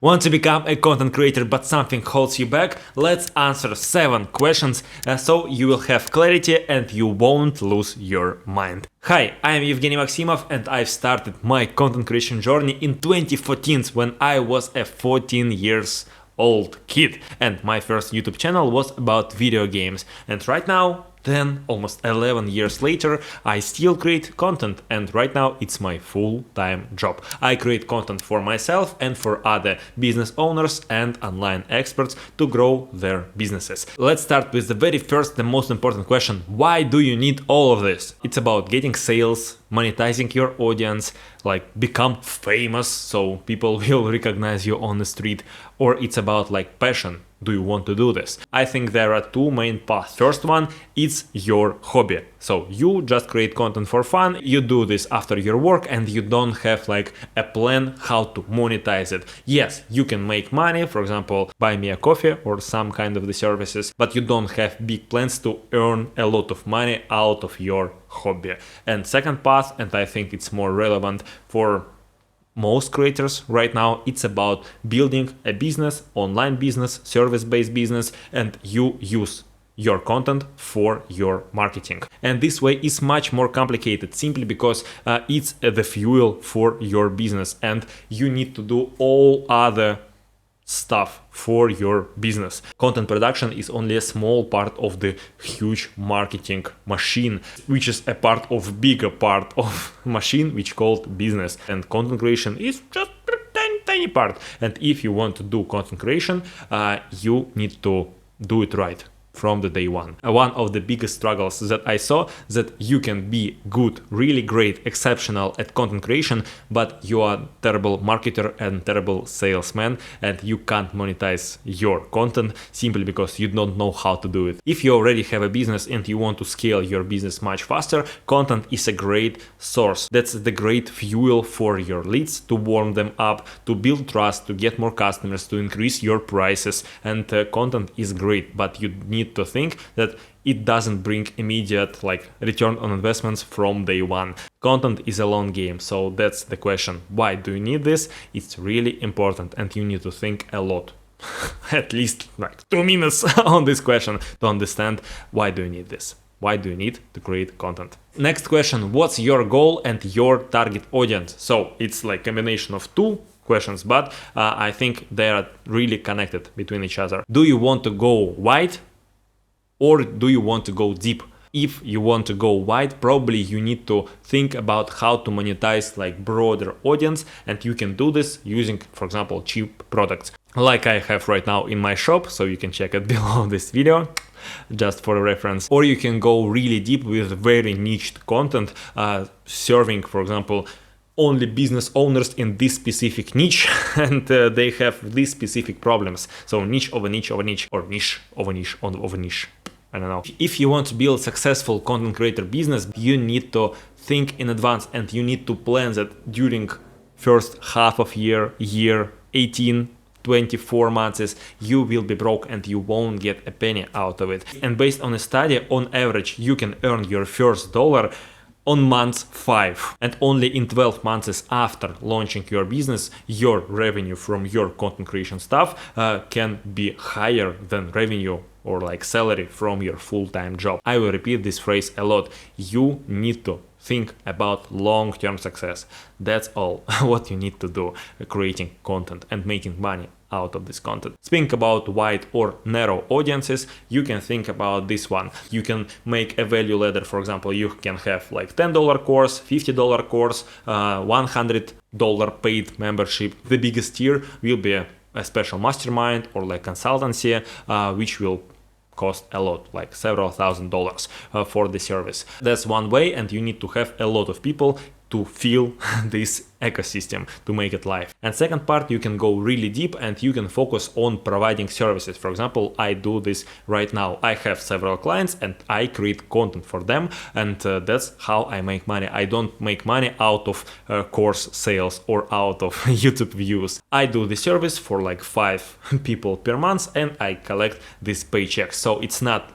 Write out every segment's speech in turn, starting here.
Want to become a content creator but something holds you back? Let's answer 7 questions so you will have clarity and you won't lose your mind. Hi, I am Evgeny Maximov and I've started my content creation journey in 2014 when I was a 14 years old kid and my first YouTube channel was about video games, and right now, then almost 11 years later, I still create content, and right now it's my full-time job. I create content for myself and for other business owners and online experts to grow their businesses. Let's start with the very first, the most important question. Why do you need all of this? It's about getting sales, monetizing your audience, like become famous so people will recognize you on the street, or it's about like passion. Do you want to do this? I think there are 2 main paths. First one, it's your hobby. So you just create content for fun, you do this after your work and you don't have like a plan how to monetize it. Yes, you can make money, for example, buy me a coffee or some kind of the services, but you don't have big plans to earn a lot of money out of your hobby. And second path, and I think it's more relevant for most creators right now, it's about building a business, online business, service-based business, and you use your content for your marketing. And this way is much more complicated simply because it's the fuel for your business and you need to do all other stuff for your business. Content production is only a small part of the huge marketing machine, which is a part of bigger part of machine which called business, and content creation is just a tiny part. And if you want to do content creation, you need to do it right from the day one. One of the biggest struggles that I saw, that you can be good, really great, exceptional at content creation, but you are terrible marketer and terrible salesman and you can't monetize your content simply because you don't know how to do it. If you already have a business and you want to scale your business much faster, content is a great source. That's the great fuel for your leads, to warm them up, to build trust, to get more customers, to increase your prices, and content is great, but you need to think that it doesn't bring immediate like return on investments from day one. Content is a long game, so that's the question. Why do you need this? It's really important and you need to think a lot. At least like 2 minutes on this question to understand why do you need this. Why do you need to create content? Next question, what's your goal and your target audience? So it's like a combination of 2 questions, but I think they are really connected between each other. Do you want to go wide? Or do you want to go deep? If you want to go wide, probably you need to think about how to monetize like broader audience, and you can do this using, for example, cheap products like I have right now in my shop, so you can check it below this video just for reference. Or you can go really deep with very niched content, serving, for example, only business owners in this specific niche and they have these specific problems. So niche of a niche of a niche, or niche of a niche of a niche. I don't know. If you want to build successful content creator business, you need to think in advance and you need to plan that during first half of year, 18, 24 months, you will be broke and you won't get a penny out of it. And based on a study, on average, you can earn your first dollar on month 5, and only in 12 months after launching your business, your revenue from your content creation stuff can be higher than revenue or like salary from your full-time job. I will repeat this phrase a lot. You need to think about long-term success. That's all what you need to do, creating content and making money out of this content. Think about wide or narrow audiences. You can think about this one. You can make a value ladder. For example, you can have like $10 course, $50 course, $100 paid membership. The biggest tier will be a special mastermind or like consultancy, which will cost a lot, like several $1,000s for the service. That's one way, and you need to have a lot of people to fill this ecosystem to make it live. And second part, you can go really deep and you can focus on providing services. For example, I do this right now. I have several clients and I create content for them, and that's how I make money. I don't make money out of course sales or out of YouTube views. I do the service for like 5 people per month and I collect this paycheck. So it's not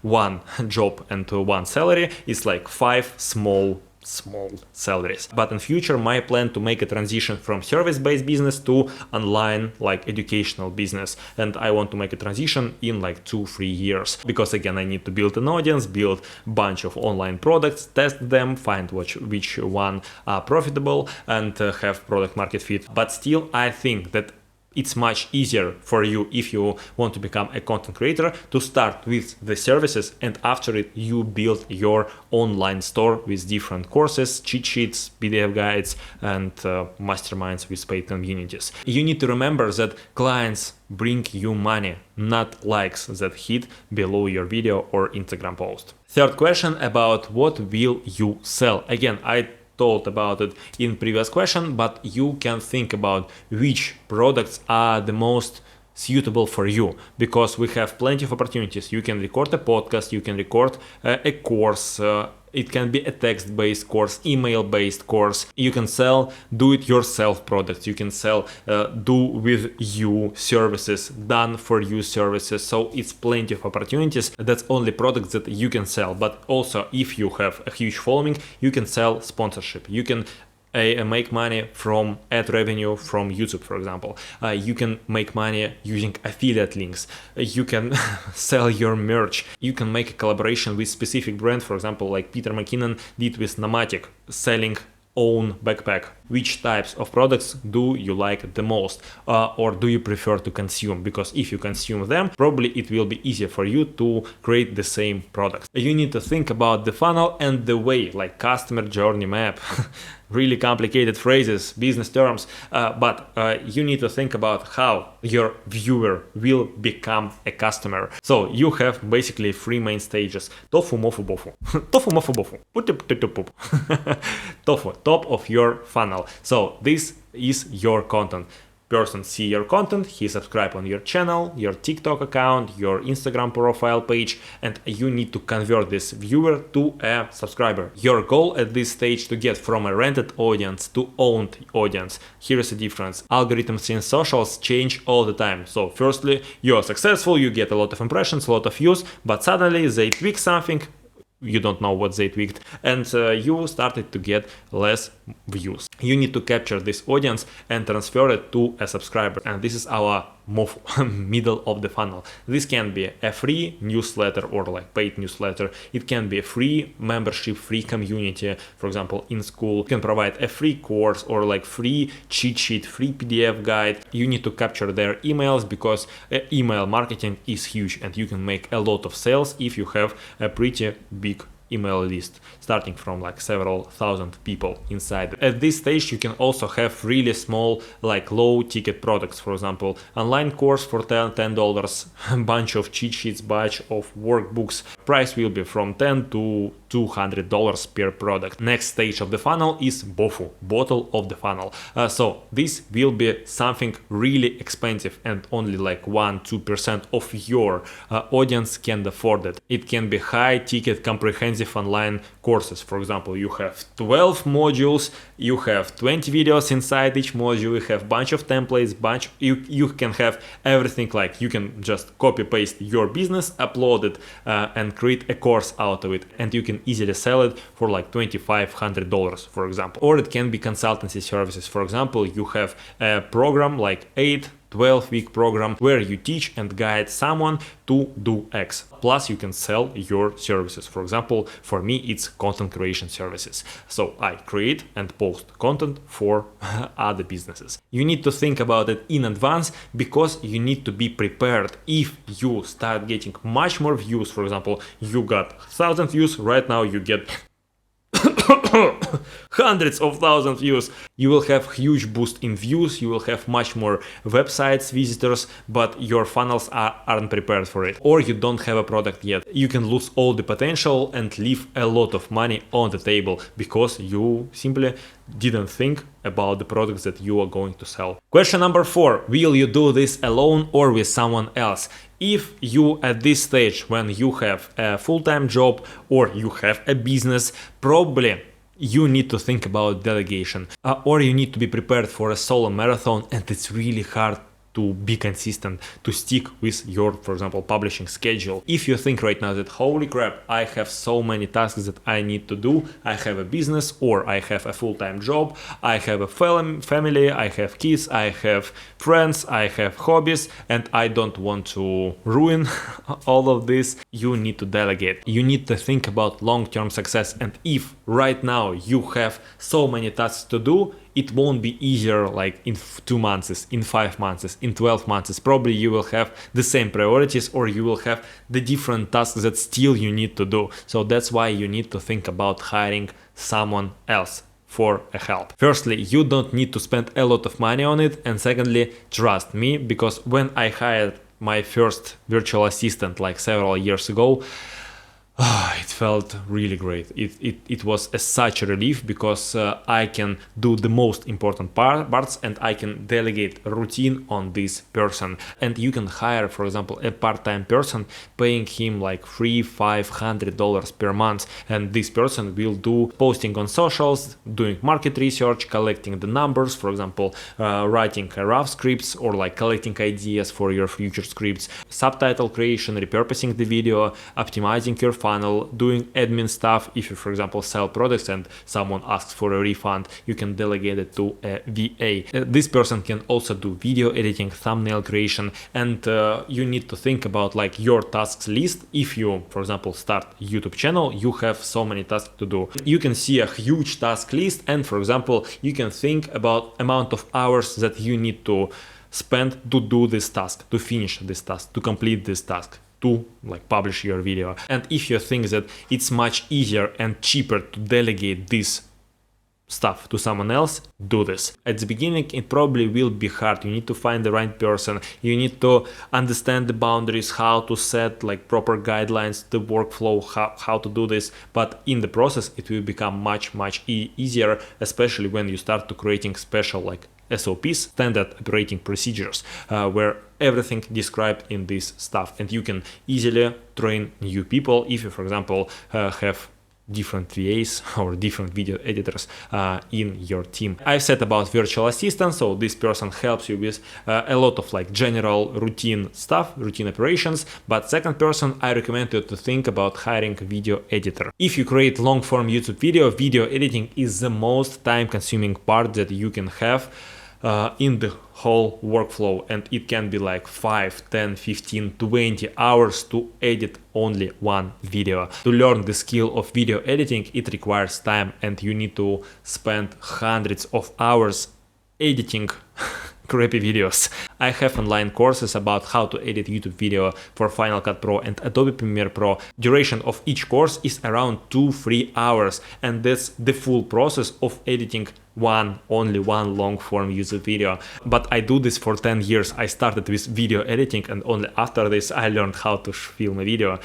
one job and one salary, it's like 5 small small salaries. But in future, my plan to make a transition from service-based business to online like educational business, and I want to make a transition in like 2-3 years, because again I need to build an audience, build a bunch of online products, test them, find which one are profitable, and have product market fit. But still I think that it's much easier for you, if you want to become a content creator, to start with the services, and after it you build your online store with different courses, cheat sheets, PDF guides, and masterminds with paid communities. You need to remember that clients bring you money, not likes that hit below your video or Instagram post. Third question about what will you sell. Again, I told about it in previous question, but you can think about which products are the most suitable for you, because we have plenty of opportunities. You can record a podcast, you can record a course, it can be a text-based course, email-based course. You can sell do-it-yourself products. You can sell do-with-you services, done-for-you services. So it's plenty of opportunities. That's only products that you can sell. But also, if you have a huge following, you can sell sponsorship. You can make money from ad revenue from YouTube, for example. You can make money using affiliate links. You can sell your merch. You can make a collaboration with specific brand, for example, like Peter McKinnon did with Nomatic, selling own backpack. Which types of products do you like the most, or do you prefer to consume? Because if you consume them, probably it will be easier for you to create the same products. You need to think about the funnel and the way, like customer journey map. Really complicated phrases, business terms, but you need to think about how your viewer will become a customer. So you have basically 3 main stages: tofu, mofu, bofu. Tofu, mofu, bofu. Tofu, top of your funnel. So this is your content. Person see your content, he subscribe on your channel, your TikTok account, your Instagram profile page, and you need to convert this viewer to a subscriber. Your goal at this stage to get from a rented audience to owned audience. Here is the difference. Algorithms in socials change all the time. So firstly, you are successful, you get a lot of impressions, a lot of views, but suddenly they tweak something, you don't know what they tweaked, and you started to get less views. You need to capture this audience and transfer it to a subscriber, and this is our middle of the funnel. This can be a free newsletter or like paid newsletter. It can be a free membership, free community, for example in school. You can provide a free course or like free cheat sheet, free PDF guide. You need to capture their emails, because email marketing is huge and you can make a lot of sales if you have a pretty big email list, starting from like several thousand people inside. At this stage you can also have really small, like low ticket products, for example online course for $10, bunch of cheat sheets, bunch of workbooks. Price will be from $10 to $200 per product. Next stage of the funnel is BOFU, bottle of the funnel. So this will be something really expensive, and only like 1-2% of your audience can afford it. It can be high ticket comprehensive online courses. For example, you have 12 modules, you have 20 videos inside each module, you have bunch of templates, you can have everything. Like you can just copy paste your business, upload it, and create a course out of it, and you can easily sell it for like $2,500, for example. Or it can be consultancy services. For example, you have a program like 8-12-week program where you teach and guide someone to do X. Plus you can sell your services. For example, for me it's content creation services. So I create and post content for other businesses. You need to think about it in advance, because you need to be prepared. If you start getting much more views, for example, you got 1,000 views, right now you get hundreds of thousands views, you will have huge boost in views, you will have much more websites visitors, but your funnels aren't prepared for it, or you don't have a product yet. You can lose all the potential and leave a lot of money on the table because you simply didn't think about the products that you are going to sell. Question number 4: will you do this alone or with someone else? If you at this stage, when you have a full-time job or you have a business, probably you need to think about delegation, or you need to be prepared for a solo marathon, and it's really hard to be consistent, to stick with your, for example, publishing schedule. If you think right now that, holy crap, I have so many tasks that I need to do, I have a business or I have a full-time job, I have a family, I have kids, I have friends, I have hobbies, and I don't want to ruin all of this, you need to delegate. You need to think about long-term success, and if right now you have so many tasks to do, it won't be easier like in 2 months, in 5 months, in 12 months. Probably you will have the same priorities, or you will have the different tasks that still you need to do. So that's why you need to think about hiring someone else for a help. Firstly, you don't need to spend a lot of money on it, and secondly, trust me, because when I hired my first virtual assistant like several years ago, it felt really great. It was such a relief, because I can do the most important parts and I can delegate routine on this person. And you can hire, for example, a part-time person, paying him like $300-500 per month, and this person will do posting on socials, doing market research, collecting the numbers, for example, writing rough scripts or like collecting ideas for your future scripts, subtitle creation, repurposing the video, optimizing your funnel, doing admin stuff. If you, for example, sell products and someone asks for a refund, you can delegate it to a VA. This person can also do video editing, thumbnail creation, and you need to think about like your tasks list. If you, for example, start YouTube channel, you have so many tasks to do. You can see a huge task list, and for example, you can think about amount of hours that you need to spend to do this task, to finish this task, to complete this task, to like publish your video. And if you think that it's much easier and cheaper to delegate this stuff to someone else, do this. At the beginning it probably will be hard. You need to find the right person, you need to understand the boundaries, how to set like proper guidelines, the workflow, how to do this, but in the process it will become much easier, especially when you start to creating special like SOPs, standard operating procedures, where everything described in this stuff, and you can easily train new people if you, for example, have different VAs or different video editors in your team. I've said about virtual assistant, so this person helps you with a lot of like general routine stuff, routine operations, but second person, I recommend you to think about hiring a video editor. If you create long form YouTube video editing is the most time consuming part that you can have in the whole workflow, and it can be like 5, 10, 15, 20 hours to edit only one video. To learn the skill of video editing, it requires time, and you need to spend hundreds of hours editing crappy videos. I have online courses about how to edit YouTube video for Final Cut Pro and Adobe Premiere Pro. Duration of each course is around 2-3 hours, and that's the full process of editing only one long form YouTube video. But I do this for 10 years. I started with video editing, and only after this I learned how to film a video.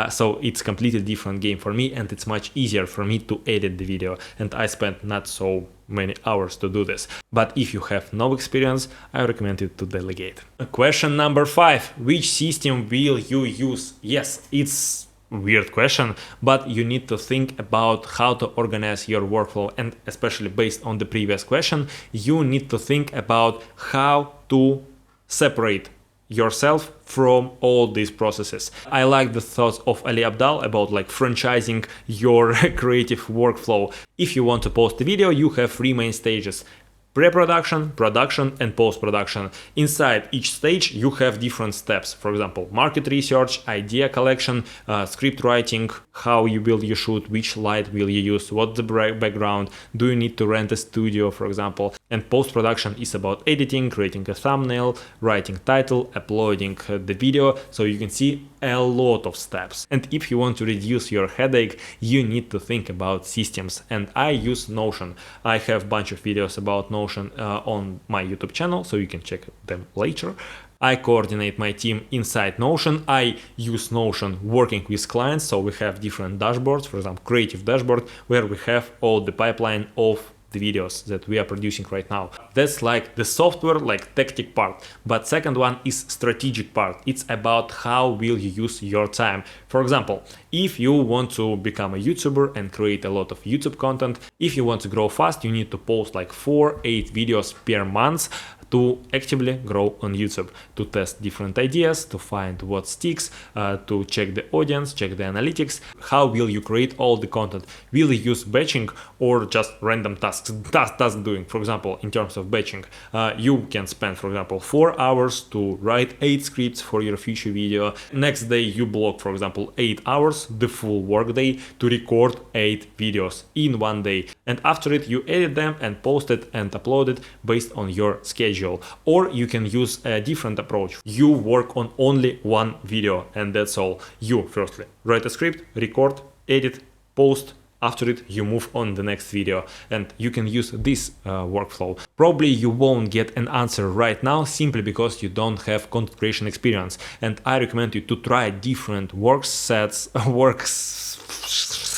So it's completely different game for me, and it's much easier for me to edit the video, and I spent not so many hours to do this. But if you have no experience, I recommend you to delegate. Question number 5: which system will you use? Yes, it's weird question, but you need to think about how to organize your workflow, and especially based on the previous question, you need to think about how to separate yourself from all these processes. I like the thoughts of Ali Abdaal about like franchising your creative workflow. If you want to post a video, you have 3 main stages: pre-production, production, and post-production. Inside each stage you have different steps. For example, market research, idea collection, script writing, how will you shoot, which light will you use, what's the background, do you need to rent a studio, for example. And post-production is about editing, creating a thumbnail, writing title, uploading the video. So you can see a lot of steps. And if you want to reduce your headache, you need to think about systems. And I use Notion. I have a bunch of videos about Notion on my YouTube channel, so you can check them later. I coordinate my team inside Notion. I use Notion working with clients, so we have different dashboards, for example, creative dashboard, where we have all the pipeline of the videos that we are producing right now. That's like the software, like tactic part. But second one is strategic part. It's about how will you use your time. For example, if you want to become a YouTuber and create a lot of YouTube content, if you want to grow fast, you need to post like 4-8 videos per month to actively grow on YouTube, to test different ideas, to find what sticks, to check the audience, check the analytics. How will you create all the content? Will you use batching or just random tasks, task doing? For example, in terms of batching, you can spend, for example, 4 hours to write 8 scripts for your future video. Next day you block, for example, 8 hours, the full work day, to record 8 videos in one day. And after it, you edit them and post it and upload it based on your schedule. Or you can use a different approach. You work on only one video and that's all. You firstly write a script, record, edit, post. After it, you move on the next video, and you can use this workflow. Probably you won't get an answer right now simply because you don't have content creation experience. And I recommend you to try different work sets,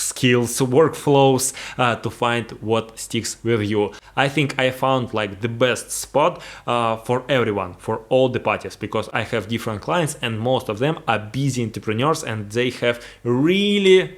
skills, workflows to find what sticks with you. I think I found like the best spot for everyone, for all the parties, because I have different clients and most of them are busy entrepreneurs and they have really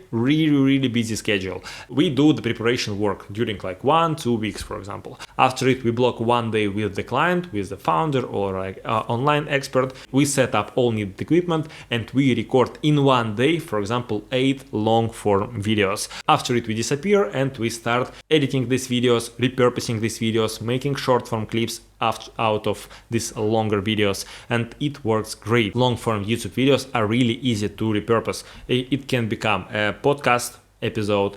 busy schedule. We do the preparation work during like 1-2 weeks, for example. After it, we block one day with the client, with the founder or like online expert. We set up all needed equipment and we record in one day, for example, 8 long form videos. After it, we disappear and we start editing these videos, repurposing these videos, making short form clips out of these longer videos, and it works great. Long form YouTube videos are really easy to repurpose. It can become a podcast episode,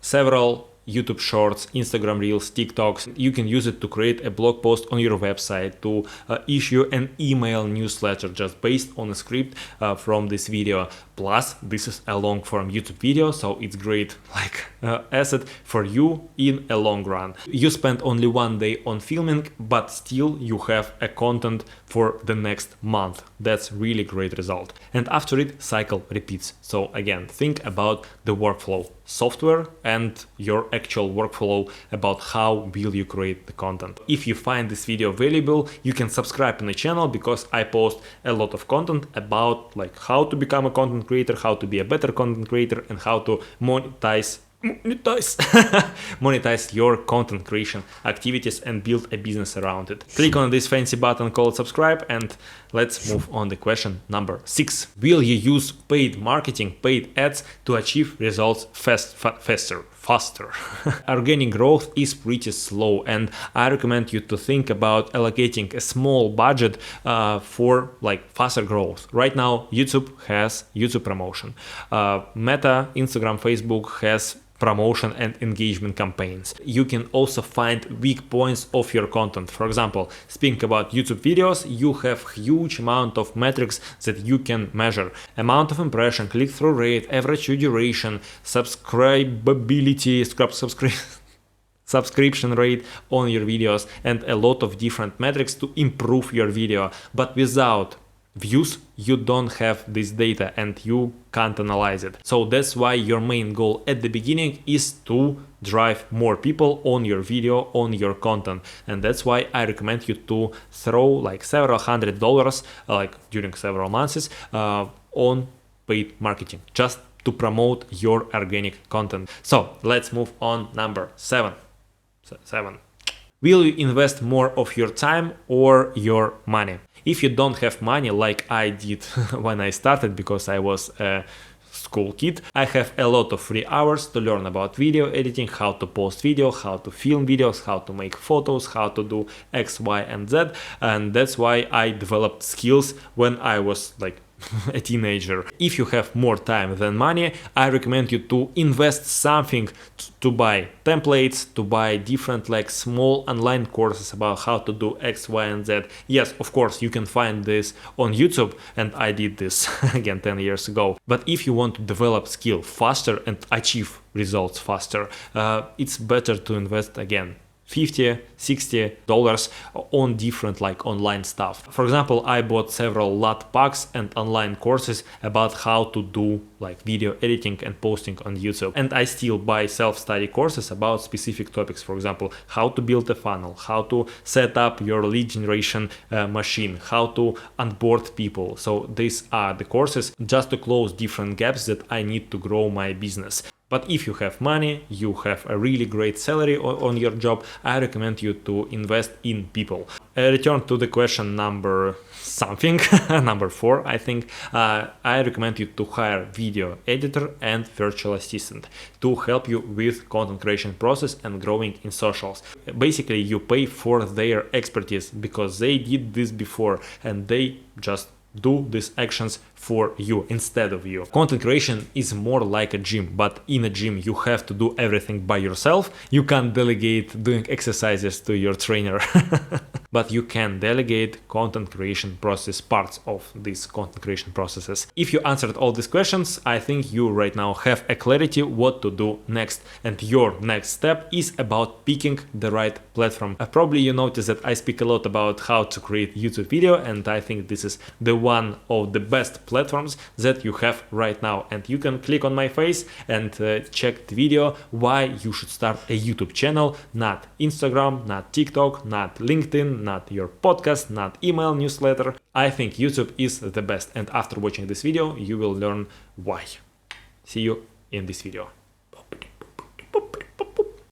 several YouTube Shorts, Instagram Reels, TikToks. You can use it to create a blog post on your website, to issue an email newsletter just based on a script from this video. Plus, this is a long form YouTube video, so it's great like asset for you in a long run. You spend only one day on filming, but still you have a content for the next month. That's really great result. And after it, cycle repeats. So again, think about the workflow, software and your actual workflow about how will you create the content. If you find this video valuable, you can subscribe to the channel because I post a lot of content about like how to become a content creator, how to be a better content creator, and how to monetize your content creation activities and build a business around it. Click on this fancy button called subscribe and let's move on to question number 6. Will you use paid marketing, paid ads to achieve results faster? Organic growth is pretty slow and I recommend you to think about allocating a small budget for like faster growth. Right now, YouTube has YouTube promotion. Meta, Instagram, Facebook has promotion and engagement campaigns. You can also find weak points of your content. For example, speaking about YouTube videos, you have huge amount of metrics that you can measure. Amount of impression, click-through rate, average view duration, subscribability, subscription rate on your videos, and a lot of different metrics to improve your video. But without views, you don't have this data and you can't analyze it. So that's why your main goal at the beginning is to drive more people on your video, on your content. And that's why I recommend you to throw like several $100 like during several months on paid marketing just to promote your organic content. So let's move on number 7. Will you invest more of your time or your money? If you don't have money like I did when I started because I was a school kid, I have a lot of free hours to learn about video editing, how to post video, how to film videos, how to make photos, how to do X, Y, and Z. And that's why I developed skills when I was like a teenager. If you have more time than money, I recommend you to invest something to buy templates, to buy different like small online courses about how to do X, Y, and Z. Yes, of course, you can find this on YouTube, and I did this again 10 years ago. But if you want to develop skill faster and achieve results faster, it's better to invest again $50, $60 on different like online stuff. For example, I bought several LUT packs and online courses about how to do like video editing and posting on YouTube. And I still buy self-study courses about specific topics. For example, how to build a funnel, how to set up your lead generation machine, how to onboard people. So these are the courses just to close different gaps that I need to grow my business. But if you have money, you have a really great salary on your job, I recommend you to invest in people. Return to the question number something, number 4, I think. I recommend you to hire video editor and virtual assistant to help you with content creation process and growing in socials. Basically, you pay for their expertise because they did this before and they just do these actions for you instead of you. Content creation is more like a gym, but in a gym you have to do everything by yourself. You can't delegate doing exercises to your trainer. But you can delegate content creation process, parts of these content creation processes. If you answered all these questions, I think you right now have a clarity what to do next. And your next step is about picking the right platform. Probably you notice that I speak a lot about how to create YouTube video, and I think this is the one of the best platforms that you have right now. And you can click on my face and check the video why you should start a YouTube channel, not Instagram, not TikTok, not LinkedIn, not your podcast, not email newsletter. I think YouTube is the best, and after watching this video you will learn why. See you in this video.